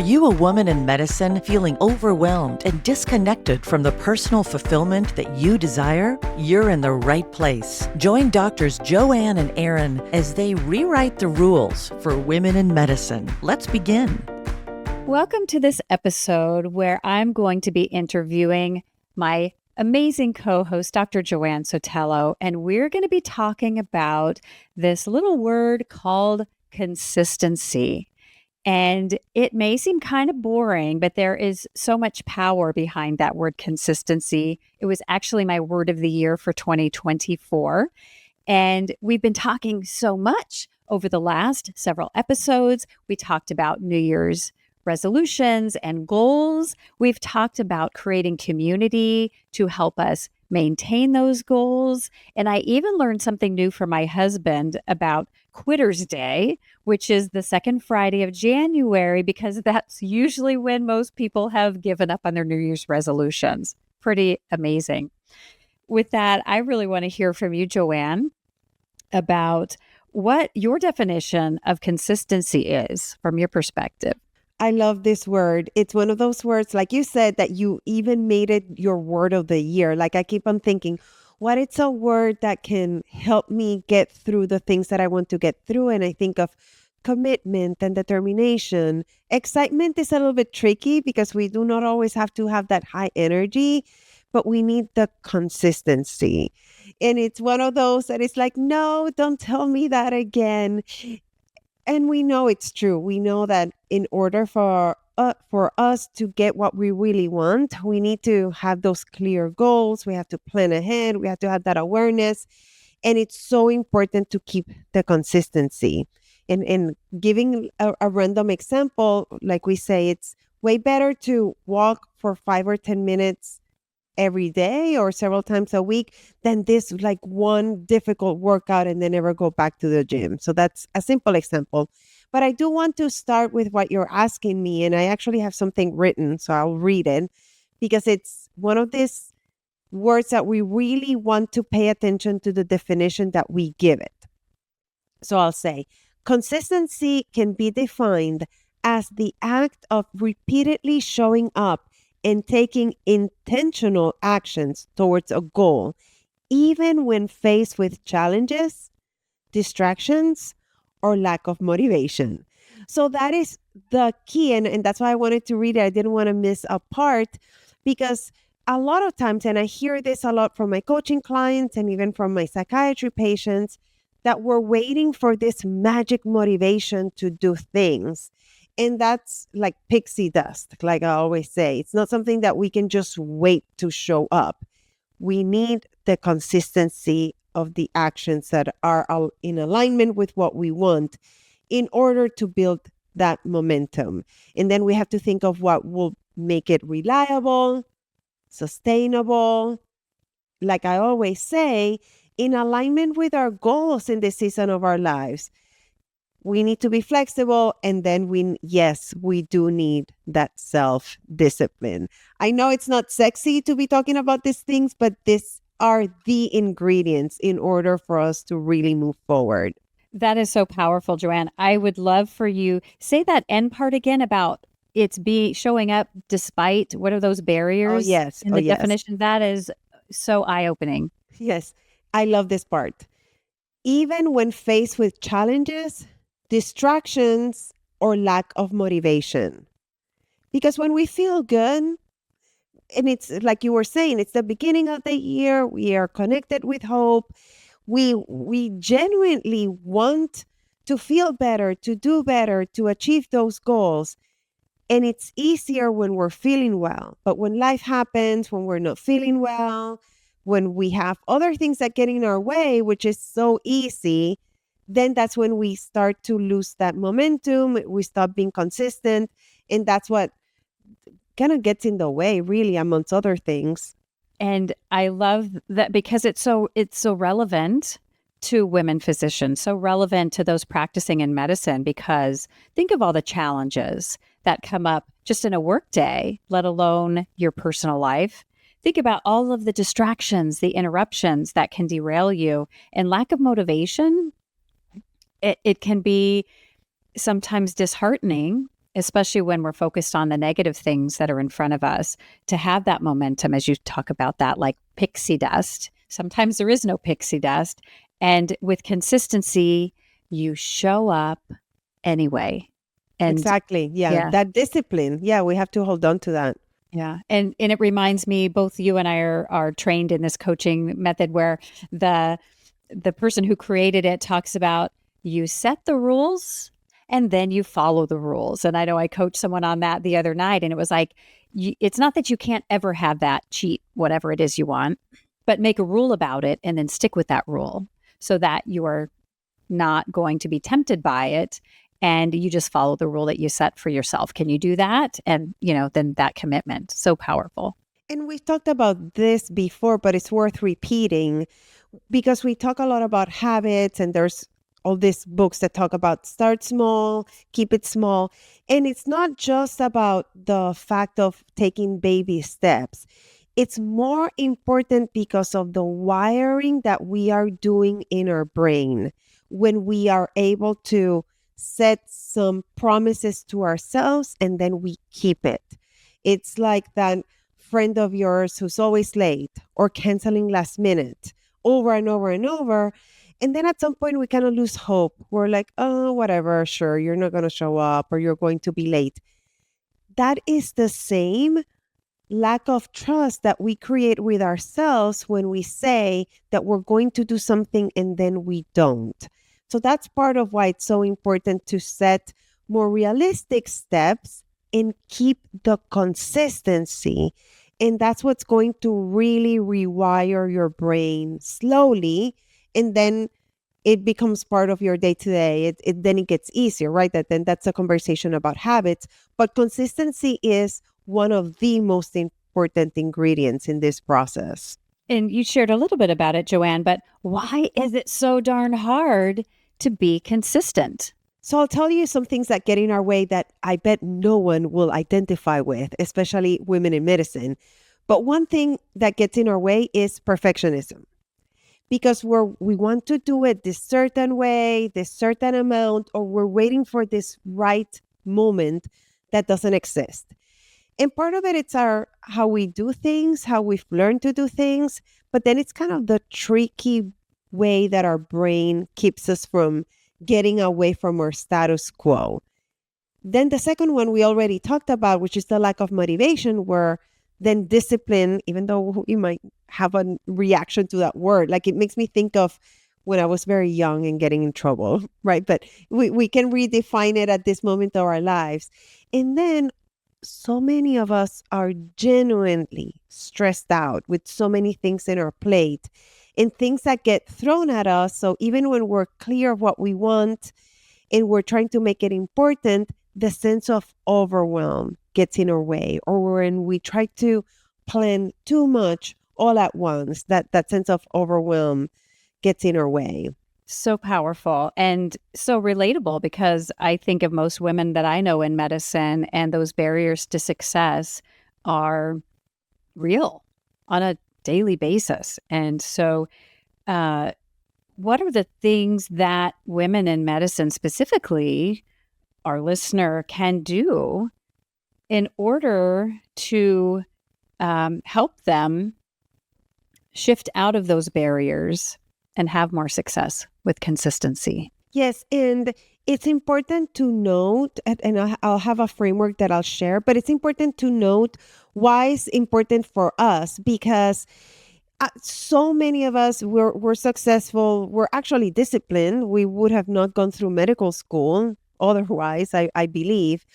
you a woman in medicine feeling overwhelmed and disconnected from the personal fulfillment that you desire? You're in the right place. Join Doctors Joanne and Aaron as they rewrite the rules for women in medicine. Let's begin. Welcome to this episode where I'm going to be interviewing my amazing co-host, Dr. Joanne Sotelo, and we're going to be talking about this little word called consistency. And it may seem kind of boring, but there is so much power behind that word consistency. It was actually my word of the year for 2024. And we've been talking so much over the last several episodes. We talked about New Year's resolutions and goals. We've talked about creating community to help us maintain those goals. And I even learned something new from my husband about Quitter's Day, which is the second Friday of January, because that's usually when most people have given up on their New Year's resolutions. Pretty amazing. With that, I really want to hear from you, Joanne, about what your definition of consistency is from your perspective. I love this word. It's one of those words, like you said, that you even made it your word of the year. Like I keep on thinking, what it's a word that can help me get through the things that I want to get through. And I think of commitment and determination. Excitement is a little bit tricky because we do not always have to have that high energy, but we need the consistency. And it's one of those that it's like, no, don't tell me that again. And we know it's true. We know that in order for us to get what we really want, we need to have those clear goals. We have to plan ahead. We have to have that awareness. And it's so important to keep the consistency. And giving a random example, like we say, it's way better to walk for 5 or 10 minutes every day or several times a week than this like one difficult workout and then never go back to the gym. So that's a simple example. But I do want to start with what you're asking me. And I actually have something written, so I'll read it because it's one of these words that we really want to pay attention to the definition that we give it. So I'll say, consistency can be defined as the act of repeatedly showing up and taking intentional actions towards a goal, even when faced with challenges, distractions, or lack of motivation. So that is the key. And that's why I wanted to read it. I didn't want to miss a part because a lot of times, and I hear this a lot from my coaching clients and even from my psychiatry patients, that we're waiting for this magic motivation to do things. And that's like pixie dust, like I always say. It's not something that we can just wait to show up. We need the consistency of the actions that are in alignment with what we want in order to build that momentum. And then we have to think of what will make it reliable, sustainable. Like I always say, in alignment with our goals in the season of our lives. We need to be flexible. And then we do need that self-discipline. I know it's not sexy to be talking about these things, but these are the ingredients in order for us to really move forward. That is so powerful, Joanne. I would love for you, say that end part again about showing up despite, what are those barriers? Yes. In the definition, that is so eye-opening. Yes. I love this part. Even when faced with challenges, distractions, or lack of motivation. Because when we feel good, and it's like you were saying, it's the beginning of the year, we are connected with hope, we genuinely want to feel better, to do better, to achieve those goals. And it's easier when we're feeling well. But when life happens, when we're not feeling well, when we have other things that get in our way, which is so easy, then that's when we start to lose that momentum. We stop being consistent. And that's what kind of gets in the way, really, amongst other things. And I love that because it's so relevant to women physicians, so relevant to those practicing in medicine, because think of all the challenges that come up just in a work day, let alone your personal life. Think about all of the distractions, the interruptions that can derail you, and lack of motivation. It can be sometimes disheartening especially when we're focused on the negative things that are in front of us, to have that momentum, as you talk about that, like pixie dust. Sometimes there is no pixie dust. And with consistency, you show up anyway. And Exactly. Yeah. yeah, That discipline. Yeah. We have to hold on to that. yeah. And it reminds me, both you and I are trained in this coaching method where the person who created it talks about you set the rules and then you follow the rules. And I know I coached someone on that the other night, and it was like, it's not that you can't ever have that cheat, whatever it is you want, but make a rule about it and then stick with that rule so that you are not going to be tempted by it. And you just follow the rule that you set for yourself. Can you do that? And, then that commitment, so powerful. And we've talked about this before, but it's worth repeating because we talk a lot about habits, and there's all these books that talk about start small, keep it small. And it's not just about the fact of taking baby steps. It's more important because of the wiring that we are doing in our brain when we are able to set some promises to ourselves and then we keep it. It's like that friend of yours who's always late or canceling last minute over and over and over. And then at some point, we kind of lose hope. We're like, oh, whatever, sure, you're not going to show up or you're going to be late. That is the same lack of trust that we create with ourselves when we say that we're going to do something and then we don't. So that's part of why it's so important to set more realistic steps and keep the consistency. And that's what's going to really rewire your brain slowly. And then it becomes part of your day to day. Then it gets easier, right? Then that's a conversation about habits. But consistency is one of the most important ingredients in this process. And you shared a little bit about it, Joanne, but why is it so darn hard to be consistent? So I'll tell you some things that get in our way that I bet no one will identify with, especially women in medicine. But one thing that gets in our way is perfectionism. Because we want to do it this certain way, this certain amount, or we're waiting for this right moment that doesn't exist. And part of it's how we do things, how we've learned to do things, but then it's kind of the tricky way that our brain keeps us from getting away from our status quo. Then the second one we already talked about, which is the lack of motivation, where then discipline, even though you might have a reaction to that word, like it makes me think of when I was very young and getting in trouble, right? But we can redefine it at this moment of our lives. And then so many of us are genuinely stressed out with so many things in our plate and things that get thrown at us. So even when we're clear of what we want and we're trying to make it important, the sense of overwhelm gets in our way. Or when we try to plan too much all at once, that sense of overwhelm gets in our way. So powerful and so relatable, because I think of most women that I know in medicine, and those barriers to success are real on a daily basis. And so, what are the things that women in medicine, specifically our listener, can do in order to help them shift out of those barriers and have more success with consistency? Yes, and it's important to note, and I'll have a framework that I'll share, but it's important to note why it's important for us, because so many of us, we're successful, we're actually disciplined. We would have not gone through medical school otherwise, I believe.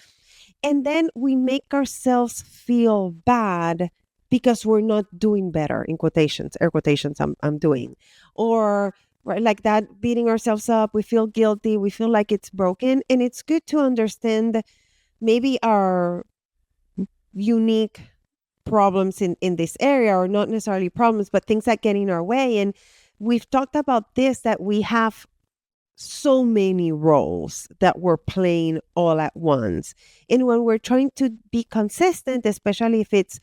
And then we make ourselves feel bad because we're not doing better, in quotations, air quotations, I'm doing. Or right, like that, beating ourselves up. We feel guilty. We feel like it's broken. And it's good to understand maybe our unique problems in this area, or not necessarily problems, but things that get in our way. And we've talked about this, that we have so many roles that we're playing all at once. And when we're trying to be consistent, especially if it's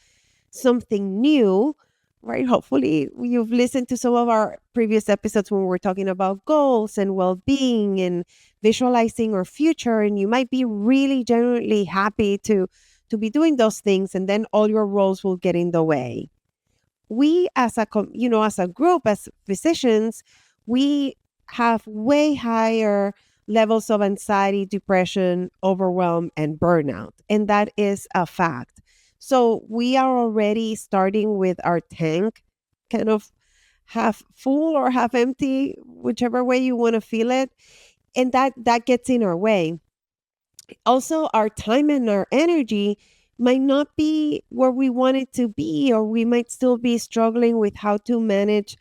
something new, right? Hopefully, you've listened to some of our previous episodes when we're talking about goals and well being and visualizing our future. And you might be really genuinely happy to be doing those things, and then all your roles will get in the way. We as as a group, as physicians, we have way higher levels of anxiety, depression, overwhelm, and burnout, and that is a fact. So we are already starting with our tank kind of half full or half empty, whichever way you want to feel it, and that gets in our way. Also, our time and our energy might not be where we want it to be, or we might still be struggling with how to manage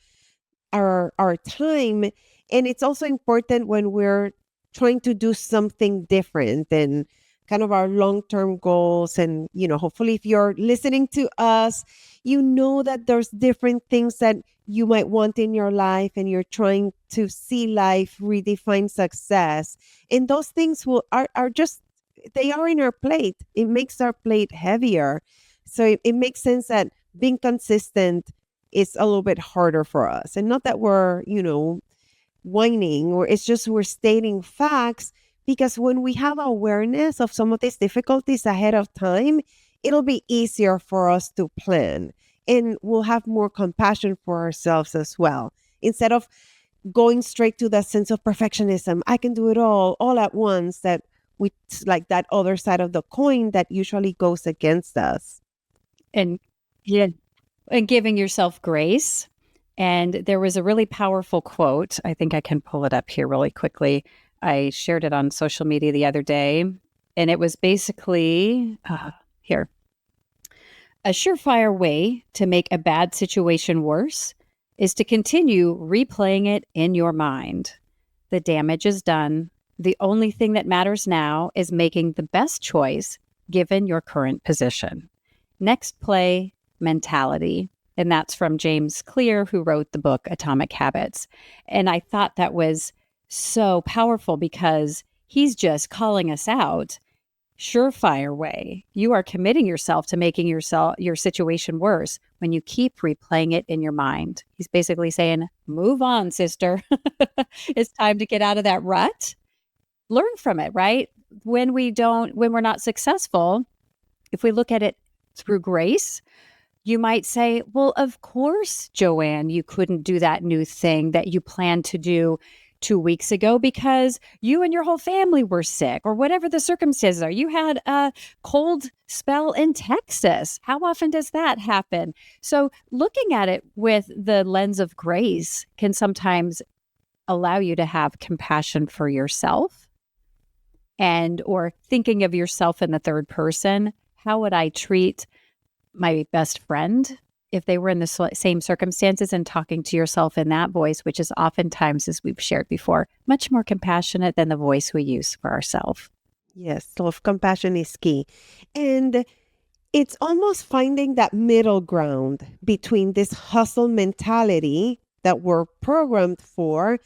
our time. And it's also important when we're trying to do something different than kind of our long-term goals. And hopefully, if you're listening to us, you know that there's different things that you might want in your life, and you're trying to see life redefine success. And those things are just, they are in our plate. It makes our plate heavier. So it makes sense that being consistent is a little bit harder for us. And not that we're, whining, or it's just we're stating facts, because when we have awareness of some of these difficulties ahead of time, it'll be easier for us to plan, and we'll have more compassion for ourselves as well. Instead of going straight to that sense of perfectionism, I can do it all at once, that we like that other side of the coin that usually goes against us. And yeah, and giving yourself grace. And there was a really powerful quote. I think I can pull it up here really quickly. I shared it on social media the other day, and it was basically here. A surefire way to make a bad situation worse is to continue replaying it in your mind. The damage is done. The only thing that matters now is making the best choice given your current position. Next play mentality. And that's from James Clear, who wrote the book Atomic Habits. And I thought that was so powerful because he's just calling us out. Surefire way. You are committing yourself to making your situation worse when you keep replaying it in your mind. He's basically saying, move on, sister. It's time to get out of that rut. Learn from it, right? When we're not successful, if we look at it through grace, you might say, well, of course, Joanne, you couldn't do that new thing that you planned to do 2 weeks ago because you and your whole family were sick, or whatever the circumstances are. You had a cold spell in Texas. How often does that happen? So looking at it with the lens of grace can sometimes allow you to have compassion for yourself, or thinking of yourself in the third person. How would I treat my best friend if they were in the same circumstances, and talking to yourself in that voice, which is oftentimes, as we've shared before, much more compassionate than the voice we use for ourselves. Yes, self-compassion is key. And it's almost finding that middle ground between this hustle mentality that we're programmed for.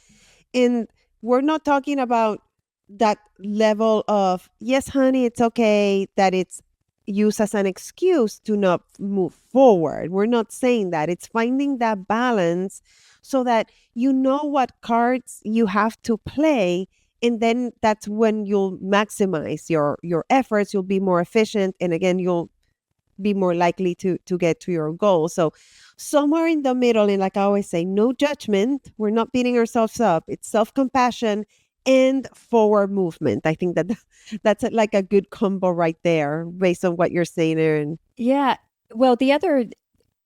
And we're not talking about that level of, yes, honey, it's okay, that it's used as an excuse to not move forward. We're not saying that. It's finding that balance so that you know what cards you have to play. And then that's when you'll maximize your efforts. You'll be more efficient. And again, you'll be more likely to get to your goal. So somewhere in the middle, and like I always say, no judgment. We're not beating ourselves up. It's self-compassion and forward movement. I think that's like a good combo right there based on what you're saying, Erin. Yeah. Well, the other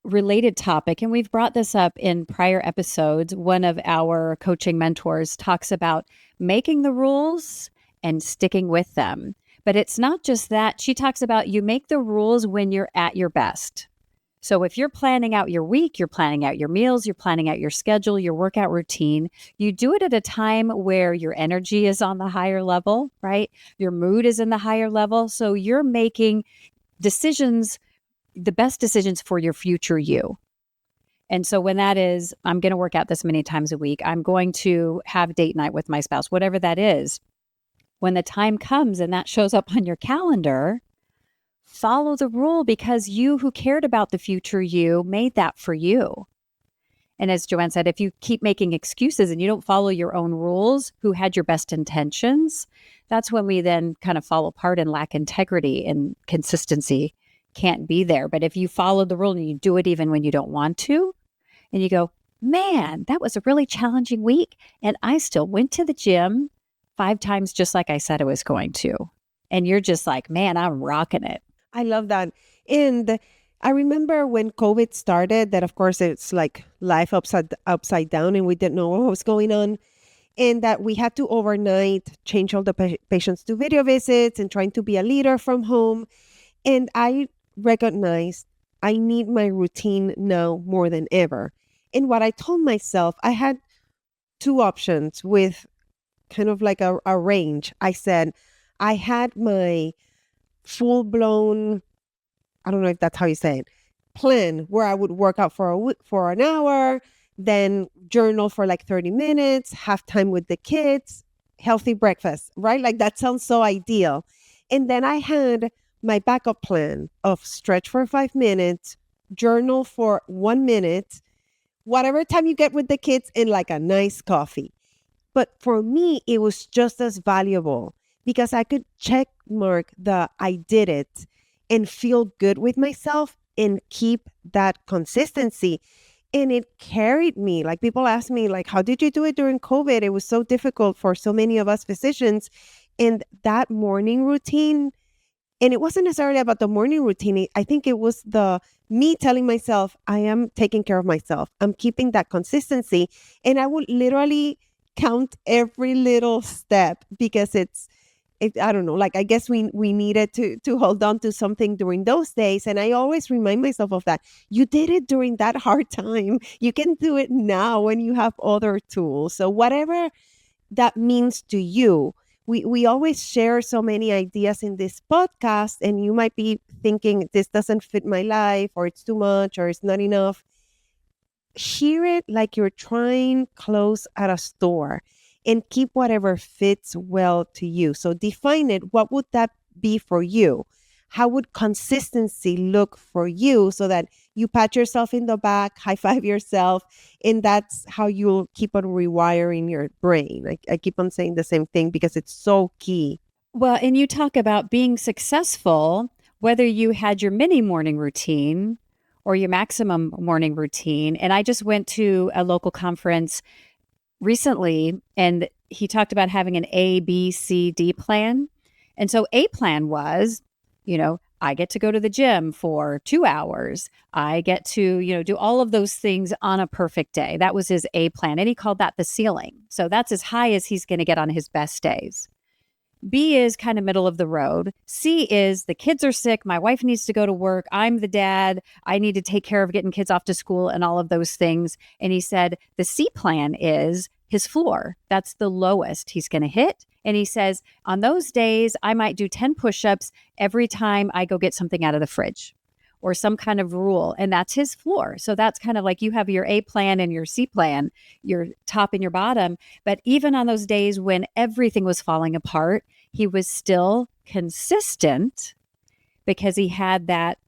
related topic, and we've brought this up in prior episodes, one of our coaching mentors talks about making the rules and sticking with them. But it's not just that. She talks about you make the rules when you're at your best. So if you're planning out your week, you're planning out your meals, you're planning out your schedule, your workout routine, you do it at a time where your energy is on the higher level, right? Your mood is in the higher level. So you're making decisions, the best decisions for your future you. And so when that is, I'm going to work out this many times a week, I'm going to have date night with my spouse, whatever that is, when the time comes and that shows up on your calendar, follow the rule because you who cared about the future you made that for you. And as Joanne said, if you keep making excuses and you don't follow your own rules, who had your best intentions, that's when we then kind of fall apart and lack integrity, and consistency can't be there. But if you follow the rule and you do it even when you don't want to, and you go, man, that was a really challenging week, and I still went to the gym 5 times just like I said I was going to. And you're just like, man, I'm rocking it. I love that. And I remember when COVID started, that of course it's like life upside down, and we didn't know what was going on. And that we had to overnight change all the patients to video visits and trying to be a leader from home. And I recognized I need my routine now more than ever. And what I told myself, I had two options with kind of like a range. I said, I had my full blown, I don't know if that's how you say it, plan where I would work out for an hour, then journal for like 30 minutes, have time with the kids, healthy breakfast, right? Like that sounds so ideal. And then I had my backup plan of stretch for 5 minutes, journal for 1 minute, whatever time you get with the kids, and like a nice coffee. But for me, it was just as valuable because I could check mark the I did it and feel good with myself and keep that consistency. And it carried me. Like people ask me, like, how did you do it during COVID? It was so difficult for so many of us physicians. And that morning routine, and it wasn't necessarily about the morning routine. I think it was the me telling myself, I am taking care of myself. I'm keeping that consistency. And I would literally count every little step because I don't know, like I guess we needed to hold on to something during those days. And I always remind myself of that. You did it during that hard time. You can do it now when you have other tools. So whatever that means to you, we always share so many ideas in this podcast, and you might be thinking this doesn't fit my life, or it's too much, or it's not enough. Hear it like you're trying clothes at a store, and keep whatever fits well to you. So define it. What would that be for you? How would consistency look for you so that you pat yourself in the back, high five yourself, and that's how you'll keep on rewiring your brain. I keep on saying the same thing because it's so key. Well, and you talk about being successful, whether you had your mini morning routine or your maximum morning routine. And I just went to a local conference recently, and he talked about having an A, B, C, D plan. And so A plan was, I get to go to the gym for 2 hours. I get to, do all of those things on a perfect day. That was his A plan. And he called that the ceiling. So that's as high as he's going to get on his best days. B is kind of middle of the road. C is the kids are sick. My wife needs to go to work. I'm the dad. I need to take care of getting kids off to school and all of those things. And he said the C plan is his floor. That's the lowest he's going to hit. And he says, on those days, I might do 10 push-ups every time I go get something out of the fridge or some kind of rule. And that's his floor. So that's kind of like you have your A plan and your C plan, your top and your bottom. But even on those days when everything was falling apart, he was still consistent because he had that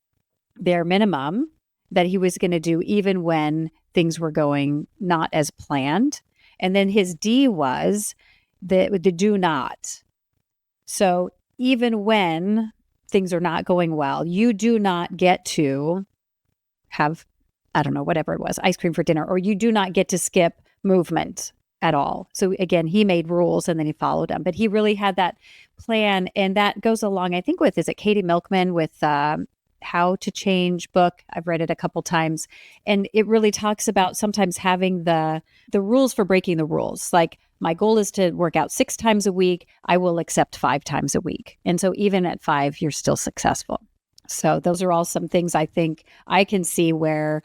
bare minimum that he was going to do even when things were going not as planned. And then his D was the do not. So even when things are not going well, you do not get to have, I don't know, whatever it was, ice cream for dinner, or you do not get to skip movement at all. So again, he made rules and then he followed them, but he really had that plan. And that goes along, I think, with, is it Katie Milkman with How to Change book? I've read it a couple times. And it really talks about sometimes having the rules for breaking the rules. Like, my goal is to work out 6 times a week. I will accept 5 times a week. And so even at 5, you're still successful. So those are all some things I think I can see where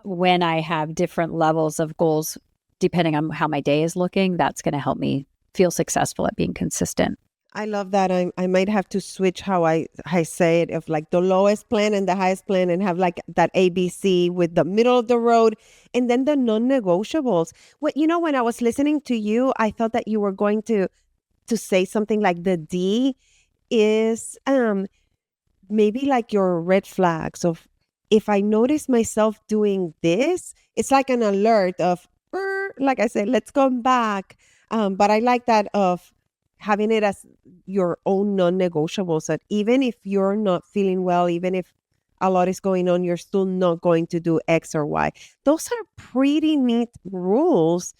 when I have different levels of goals, depending on how my day is looking, that's going to help me feel successful at being consistent. I love that. I might have to switch how I say it, of like the lowest plan and the highest plan, and have like that ABC with the middle of the road and then the non-negotiables. When I was listening to you, I thought that you were going to say something like the D is maybe like your red flags of, if I notice myself doing this, it's like an alert of, like I said, let's come back. But I like that of having it as your own non-negotiables, that even if you're not feeling well, even if a lot is going on, you're still not going to do X or Y. Those are pretty neat rules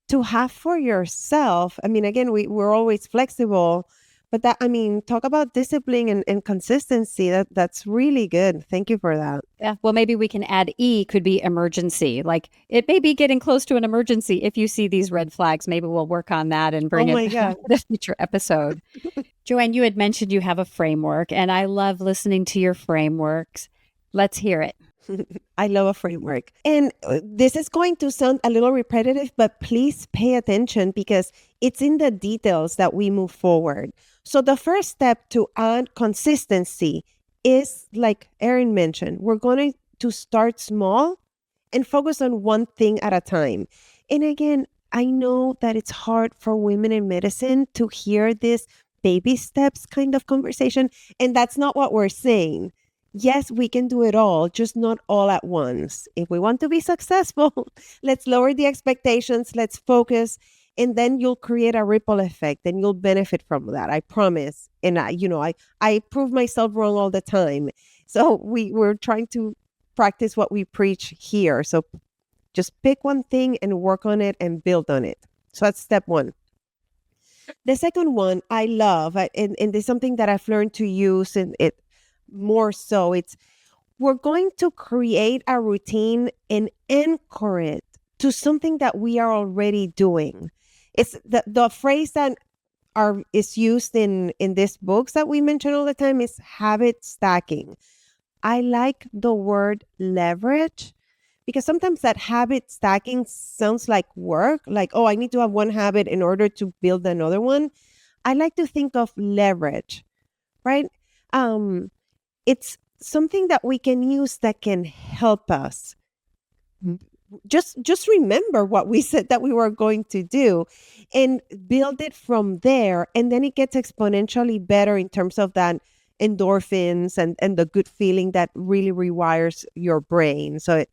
to have for yourself. I mean, again, we're always flexible, but that, I mean, talk about discipline and consistency. That's really good. Thank you for that. Yeah. Well, maybe we can add E could be emergency. Like it may be getting close to an emergency if you see these red flags. Maybe we'll work on that and Oh bring it my God. in a future episode. Joanne, you had mentioned you have a framework, and I love listening to your frameworks. Let's hear it. I love a framework. And this is going to sound a little repetitive, but please pay attention because it's in the details that we move forward. So the first step to add consistency is, like Erin mentioned, we're going to start small and focus on one thing at a time. And again, I know that it's hard for women in medicine to hear this baby steps kind of conversation. And that's not what we're saying. Yes, we can do it all, just not all at once. If we want to be successful, let's lower the expectations, let's focus, and then you'll create a ripple effect and you'll benefit from that. I promise. And I prove myself wrong all the time. So we're trying to practice what we preach here. So just pick one thing and work on it and build on it. So that's step one. The second one I love, and it's something that I've learned to use and it more so. It's, we're going to create a routine and anchor it to something that we are already doing. It's the phrase that is used in these books that we mention all the time is habit stacking. I like the word leverage because sometimes that habit stacking sounds like work, like, oh, I need to have one habit in order to build another one. I like to think of leverage, right? It's something that we can use that can help us. Just remember what we said that we were going to do and build it from there. And then it gets exponentially better in terms of that endorphins and the good feeling that really rewires your brain. So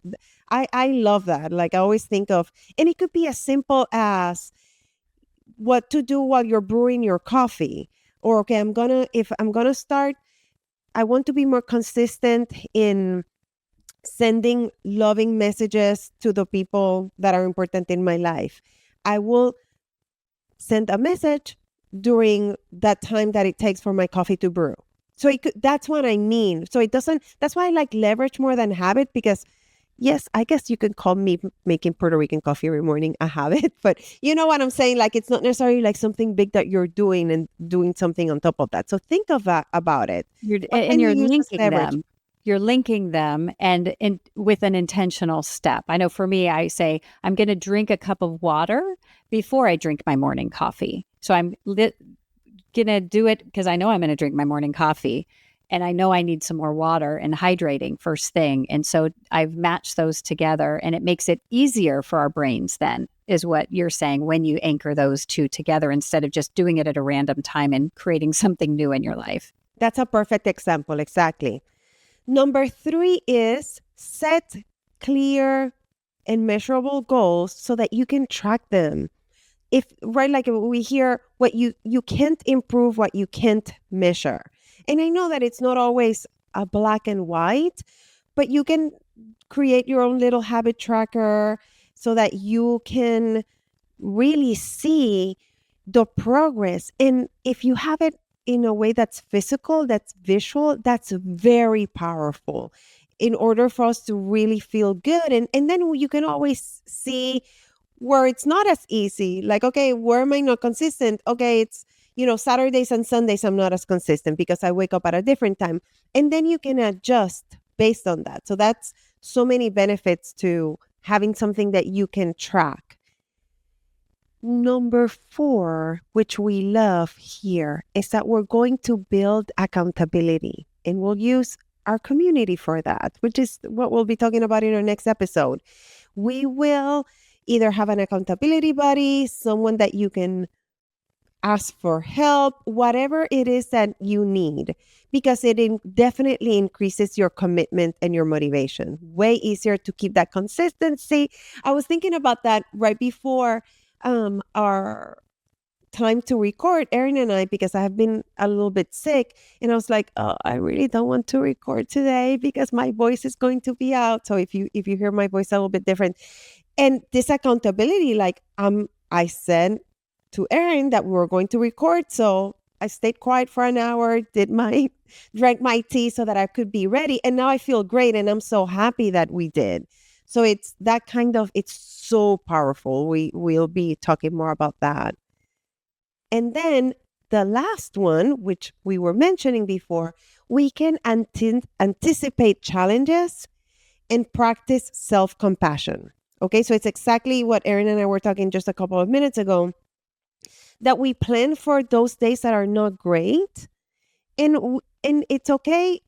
I love that. Like I always think of, and it could be as simple as what to do while you're brewing your coffee. Or, okay, if I'm going to start, I want to be more consistent in sending loving messages to the people that are important in my life. I will send a message during that time that it takes for my coffee to brew. So that's what I mean. So that's why I like leverage more than habit, because yes, I guess you could call me making Puerto Rican coffee every morning a habit, but you know what I'm saying? Like, it's not necessarily like something big that you're doing and doing something on top of that. So think of that about it. And you're Use as linking leverage? them. You're linking them and with an intentional step. I know for me, I say, I'm going to drink a cup of water before I drink my morning coffee. So I'm going to do it because I know I'm going to drink my morning coffee. And I know I need some more water and hydrating first thing. And so I've matched those together and it makes it easier for our brains then, is what you're saying, when you anchor those two together instead of just doing it at a random time and creating something new in your life. That's a perfect example. Exactly. Number 3 is set clear and measurable goals so that you can track them. Like we hear, what you can't improve what you can't measure. And I know that it's not always a black and white, but you can create your own little habit tracker so that you can really see the progress. And if you have it in a way that's physical, that's visual, that's very powerful in order for us to really feel good. And then you can always see where it's not as easy. Like, okay, where am I not consistent? Okay, it's, Saturdays and Sundays, I'm not as consistent because I wake up at a different time. And then you can adjust based on that. So that's so many benefits to having something that you can track. Number 4, which we love here, is that we're going to build accountability, and we'll use our community for that, which is what we'll be talking about in our next episode. We will either have an accountability buddy, someone that you can ask for help, whatever it is that you need, because it definitely increases your commitment and your motivation. Way easier to keep that consistency. I was thinking about that right before our time to record, Erin and I, because I have been a little bit sick. And I was like, oh, I really don't want to record today because my voice is going to be out. So if you hear my voice a little bit different, and this accountability, like I said to Erin that we were going to record. So I stayed quiet for an hour, drank my tea so that I could be ready. And now I feel great. And I'm so happy that we did. So it's that it's so powerful. We'll be talking more about that. And then the last one, which we were mentioning before, we can anticipate challenges and practice self-compassion. Okay, so it's exactly what Erin and I were talking just a couple of minutes ago, that we plan for those days that are not great. And it's okay,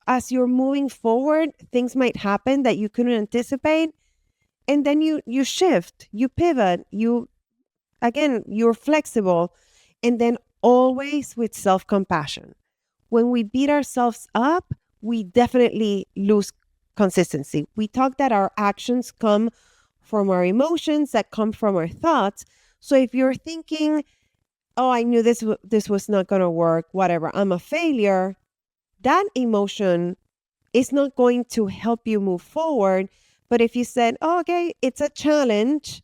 as you're moving forward, things might happen that you couldn't anticipate. And then you shift, you pivot, you're flexible. And then always with self-compassion. When we beat ourselves up, we definitely lose consistency. We talk that our actions come from our emotions, that come from our thoughts. So if you're thinking, oh, I knew this was not going to work, whatever, I'm a failure, that emotion is not going to help you move forward. But if you said, oh, okay, it's a challenge,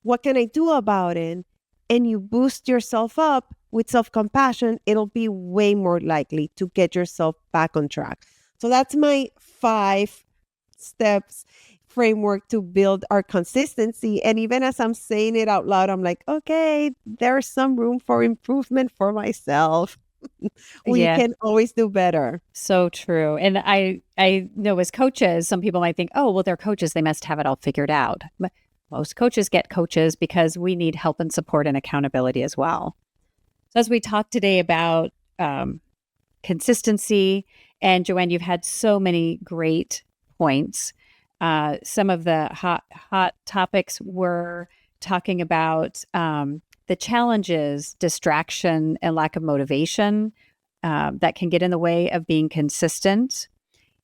what can I do about it? And you boost yourself up with self-compassion, it'll be way more likely to get yourself back on track. So that's my 5 steps framework to build our consistency. And even as I'm saying it out loud, I'm like, okay, there's some room for improvement for myself. We Yeah, can always do better. so true. And I know as coaches, some people might think, oh, well, they're coaches, they must have it all figured out. But most coaches get coaches because we need help and support and accountability as well. So as we talk today about consistency, and Joanne, you've had so many great points. Some of the hot topics were talking about the challenges, distraction, and lack of motivation that can get in the way of being consistent.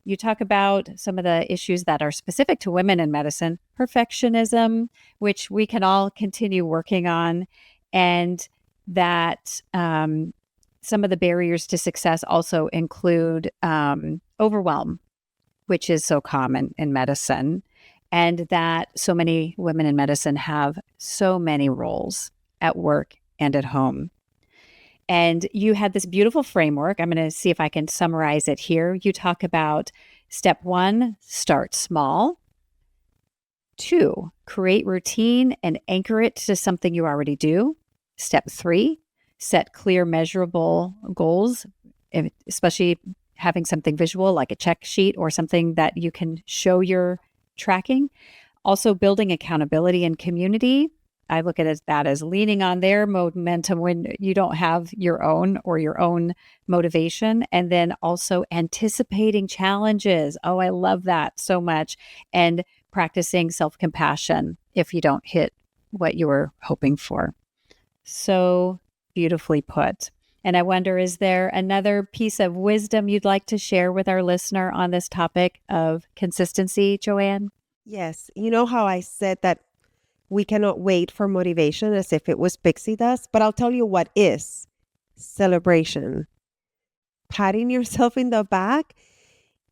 You talk about some of the issues that are specific to women in medicine, perfectionism, which we can all continue working on, and that some of the barriers to success also include overwhelm, which is so common in medicine, and that so many women in medicine have so many roles at work and at home. And you had this beautiful framework. I'm going to see if I can summarize it here. You talk about step 1, start small. 2, create routine and anchor it to something you already do. Step 3, set clear, measurable goals, especially having something visual like a check sheet or something that you can show you're tracking. Also, building accountability and community. I look at that as leaning on their momentum when you don't have your own motivation. And then also anticipating challenges. Oh, I love that so much. And practicing self-compassion if you don't hit what you were hoping for. So beautifully put. And I wonder, is there another piece of wisdom you'd like to share with our listener on this topic of consistency, Joanne? Yes. You know how I said that we cannot wait for motivation as if it was pixie dust, but I'll tell you what is celebration. Patting yourself in the back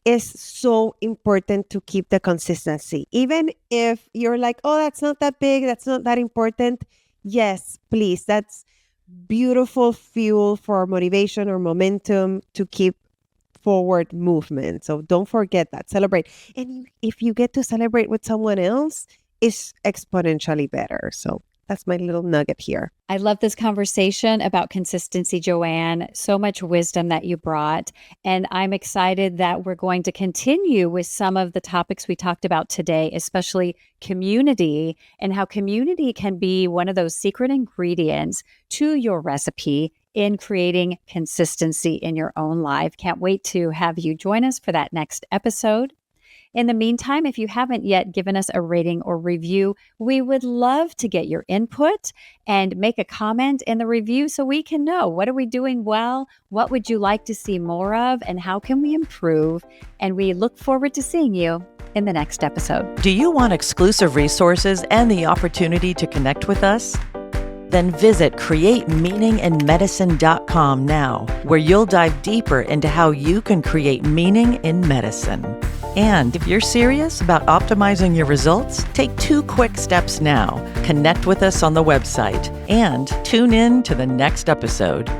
is so important to keep the consistency. Even if you're like, oh, that's not that big, that's not that important. Yes, please. That's beautiful fuel for motivation or momentum to keep forward movement. So don't forget that. Celebrate. And if you get to celebrate with someone else, it's exponentially better. So that's my little nugget here. I love this conversation about consistency, Joanne. So much wisdom that you brought. And I'm excited that we're going to continue with some of the topics we talked about today, especially community and how community can be one of those secret ingredients to your recipe in creating consistency in your own life. Can't wait to have you join us for that next episode. In the meantime, if you haven't yet given us a rating or review, we would love to get your input and make a comment in the review so we can know, what are we doing well? What would you like to see more of? And how can we improve? And we look forward to seeing you in the next episode. Do you want exclusive resources and the opportunity to connect with us? Then visit createmeaninginmedicine.com now, where you'll dive deeper into how you can create meaning in medicine. And if you're serious about optimizing your results, take 2 quick steps now. Connect with us on the website and tune in to the next episode.